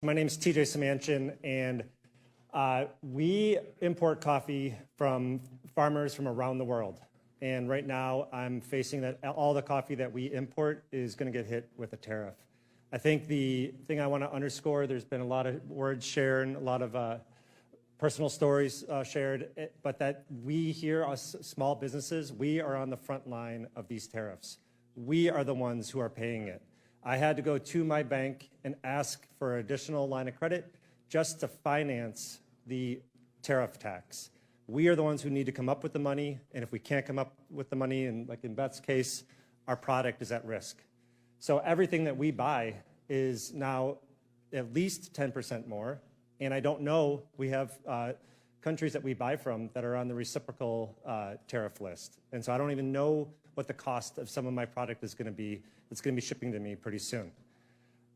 My name is TJ Samanchin, and we import coffee from farmers from around the world. And right now, I'm facing that all the coffee that we import is going to get hit with a tariff. I think the thing I want to underscore, there's been a lot of words shared, a lot of personal stories shared, but that we here, us small businesses, we are on the front line of these tariffs. We are the ones who are paying it. I had to go to my bank and ask for an additional line of credit just to finance the tariff tax. We are the ones who need to come up with the money, and if we can't come up with the money, and like in Beth's case, our product is at risk. So everything that we buy is now at least 10% more, and I don't know, we have countries that we buy from that are on the reciprocal tariff list. And so I don't even know what the cost of some of my product is going to be. It's going to be shipping to me pretty soon.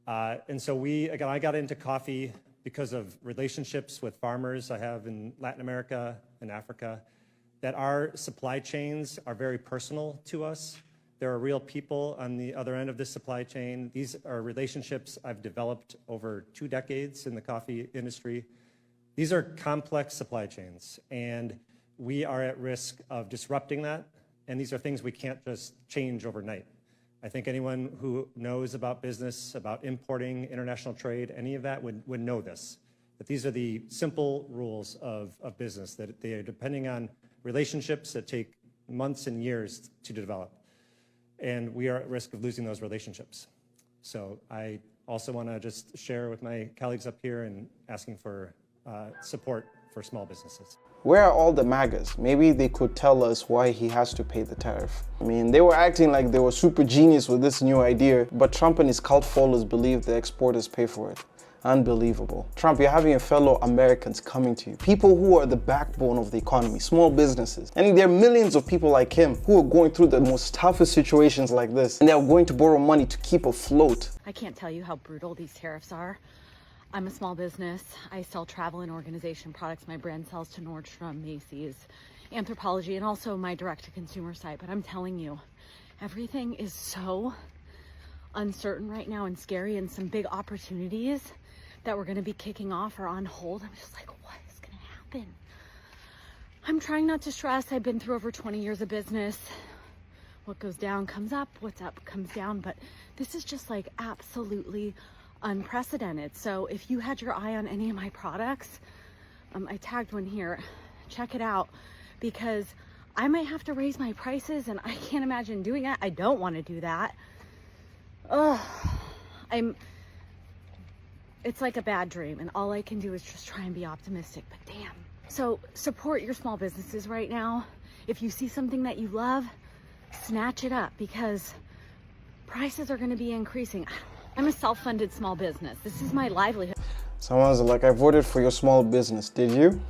And so I got into coffee because of relationships with farmers I have in Latin America and Africa, that our supply chains are very personal to us. There are real people on the other end of this supply chain. These are relationships I've developed over 2 decades in the coffee industry. These are complex supply chains, and we are at risk of disrupting that. And these are things we can't just change overnight. I think anyone who knows about business, about importing, international trade, any of that would know this, that these are the simple rules of business, that they are depending on relationships that take months and years to develop. And we are at risk of losing those relationships. So I also want to just share with my colleagues up here and asking for support for small businesses. Where are all the MAGAs? Maybe they could tell us why he has to pay the tariff. I mean, they were acting like they were super genius with this new idea, but Trump and his cult followers believe the exporters pay for it. Unbelievable. Trump, you're having fellow Americans coming to you. People who are the backbone of the economy, small businesses. And there are millions of people like him who are going through the most toughest situations like this, and they're going to borrow money to keep afloat. I can't tell you how brutal these tariffs are. I'm a small business. I sell travel and organization products. My brand sells to Nordstrom, Macy's, Anthropologie, and also my direct-to-consumer site. But I'm telling you, everything is so uncertain right now and scary, and some big opportunities that we're going to be kicking off are on hold. I'm just like, what is going to happen? I'm trying not to stress. I've been through over 20 years of business. What goes down comes up. What's up comes down. But this is just like absolutely unprecedented. So if you had your eye on any of my products, I tagged one here, check it out, because I might have to raise my prices, and I can't imagine doing that. I don't want to do that. It's like a bad dream, and all I can do is just try and be optimistic, but damn. So support your small businesses right now. If you see something that you love, snatch it up, because prices are going to be increasing. I'm a self-funded small business. This is my livelihood. Someone's like, I voted for your small business. Did you?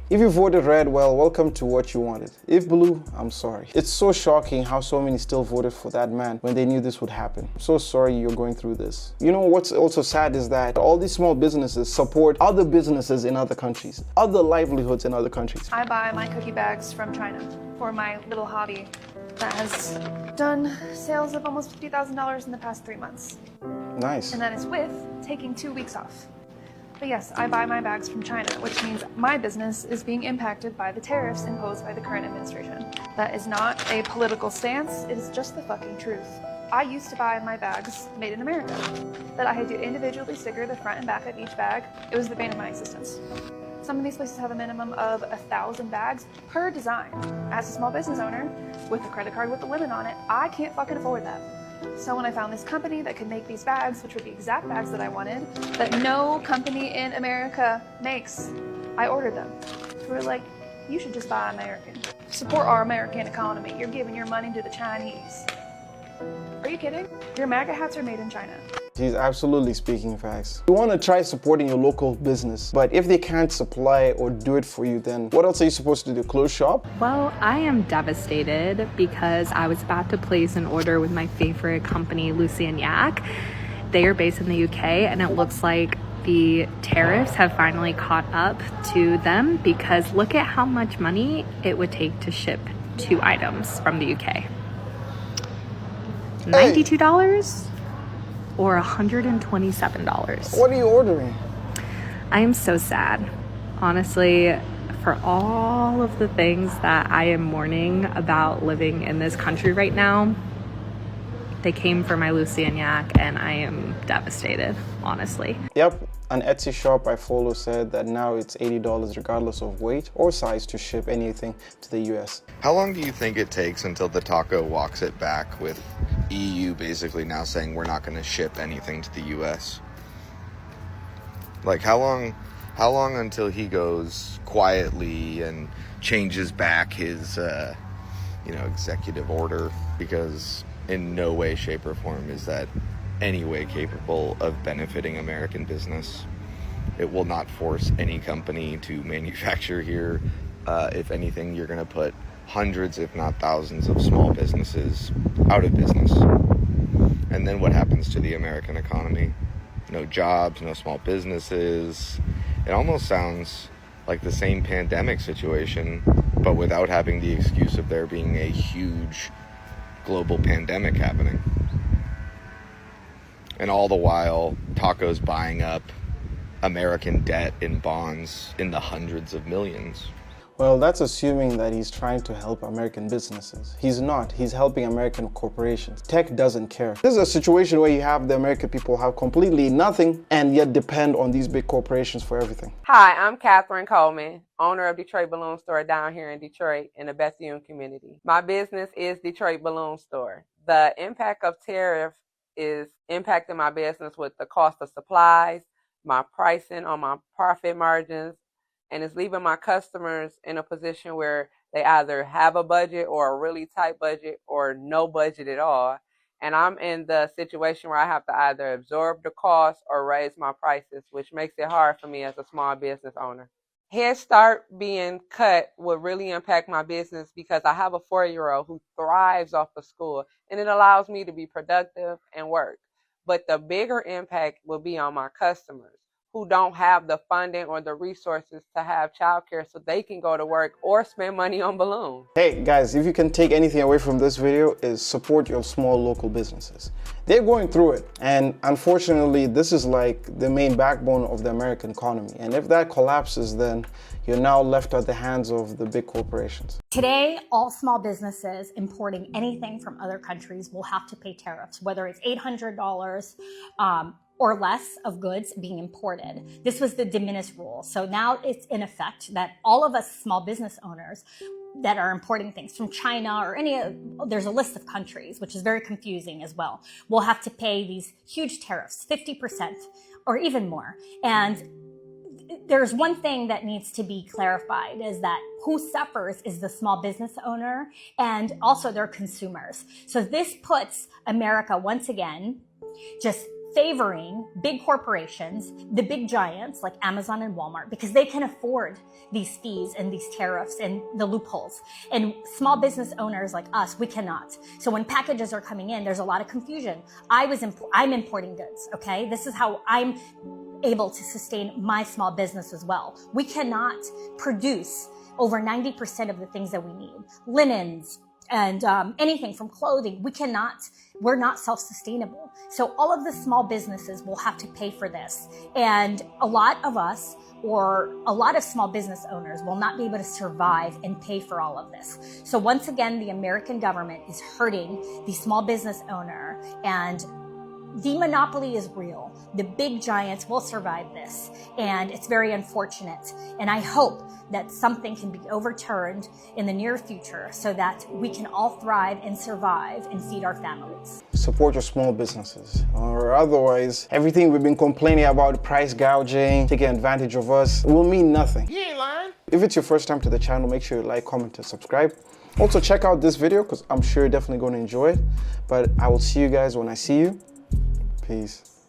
If you voted red, well, welcome to what you wanted. If blue, I'm sorry. It's so shocking how so many still voted for that man when they knew this would happen. I'm so sorry you're going through this. You know what's also sad is that all these small businesses support other businesses in other countries, other livelihoods in other countries. I buy my cookie bags from China for my little hobby that has done sales of almost $50,000 in the past 3 months. Nice. And that is with taking 2 weeks off. But yes, I buy my bags from China, which means my business is being impacted by the tariffs imposed by the current administration. That is not a political stance, it is just the fucking truth. I used to buy my bags made in America, that I had to individually sticker the front and back of each bag. It was the bane of my existence. Some of these places have a minimum of 1,000 bags per design. As a small business owner, with a credit card with a limit on it, I can't fucking afford that. So when I found this company that could make these bags, which were the exact bags that I wanted, that no company in America makes, I ordered them. So we're like, you should just buy American. Support our American economy. You're giving your money to the Chinese. Are you kidding? Your MAGA hats are made in China. He's absolutely speaking facts. You want to try supporting your local business, but if they can't supply or do it for you, then what else are you supposed to do? Close shop? Well, I am devastated because I was about to place an order with my favorite company, Lucy and Yak. They are based in the UK, and it looks like the tariffs have finally caught up to them, because look at how much money it would take to ship 2 items from the UK. $92? or $127. What are you ordering? I am so sad, honestly, for all of the things that I am mourning about living in this country right now. They came for my Lucy and Yak, and I am devastated, honestly. Yep, an Etsy shop I follow said that now it's $80 regardless of weight or size to ship anything to the US. How long do you think it takes until the taco walks it back, with EU basically now saying we're not going to ship anything to the US? Like, how long until he goes quietly and changes back his executive order? Because in no way, shape, or form is that any way capable of benefiting American business. It will not force any company to manufacture here. If anything, you're going to put hundreds, if not thousands, of small businesses out of business. And then what happens to the American economy? No jobs, no small businesses. It almost sounds like the same pandemic situation, but without having the excuse of there being a huge global pandemic happening. And all the while, Taco's buying up American debt in bonds in the hundreds of millions. Well, that's assuming that he's trying to help American businesses. He's not. He's helping American corporations. Tech doesn't care. This is a situation where you have the American people have completely nothing and yet depend on these big corporations for everything. Hi, I'm Catherine Coleman, owner of Detroit Balloon Store down here in Detroit in the Bethune community. My business is Detroit Balloon Store. The impact of tariff is impacting my business with the cost of supplies, my pricing on my profit margins, and it's leaving my customers in a position where they either have a budget or a really tight budget or no budget at all. And I'm in the situation where I have to either absorb the cost or raise my prices, which makes it hard for me as a small business owner. Head Start being cut would really impact my business because I have a 4-year-old who thrives off of school, and it allows me to be productive and work. But the bigger impact will be on my customers who don't have the funding or the resources to have childcare so they can go to work or spend money on balloons. Hey guys, if you can take anything away from this video, is support your small local businesses. They're going through it, and unfortunately this is like the main backbone of the American economy, and if that collapses, then you're now left at the hands of the big corporations. Today, all small businesses importing anything from other countries will have to pay tariffs, whether it's $800 or less of goods being imported. This was the de minimis rule. So now it's in effect that all of us small business owners that are importing things from China or there's a list of countries, which is very confusing as well, will have to pay these huge tariffs, 50% or even more. And there's one thing that needs to be clarified is that who suffers is the small business owner and also their consumers. So this puts America once again just favoring big corporations, the big giants like Amazon and Walmart, because they can afford these fees and these tariffs and the loopholes. And small business owners like us, we cannot. So when packages are coming in, there's a lot of confusion. I'm importing goods, okay? This is how I'm able to sustain my small business as well. We cannot produce over 90% of the things that we need. Linens, and anything from clothing, we're not self-sustainable. So all of the small businesses will have to pay for this. And a lot of us, or a lot of small business owners, will not be able to survive and pay for all of this. So once again, the American government is hurting the small business owner, and the monopoly is real. The big giants will survive this, and it's very unfortunate. And I hope that something can be overturned in the near future so that we can all thrive and survive and feed our families. Support your small businesses, or otherwise everything we've been complaining about, price gouging, taking advantage of us, will mean nothing. You ain't lying. If it's your first time to the channel, make sure you like, comment, and subscribe. Also check out this video because I'm sure you're definitely going to enjoy it. But I will see you guys when I see you. Peace.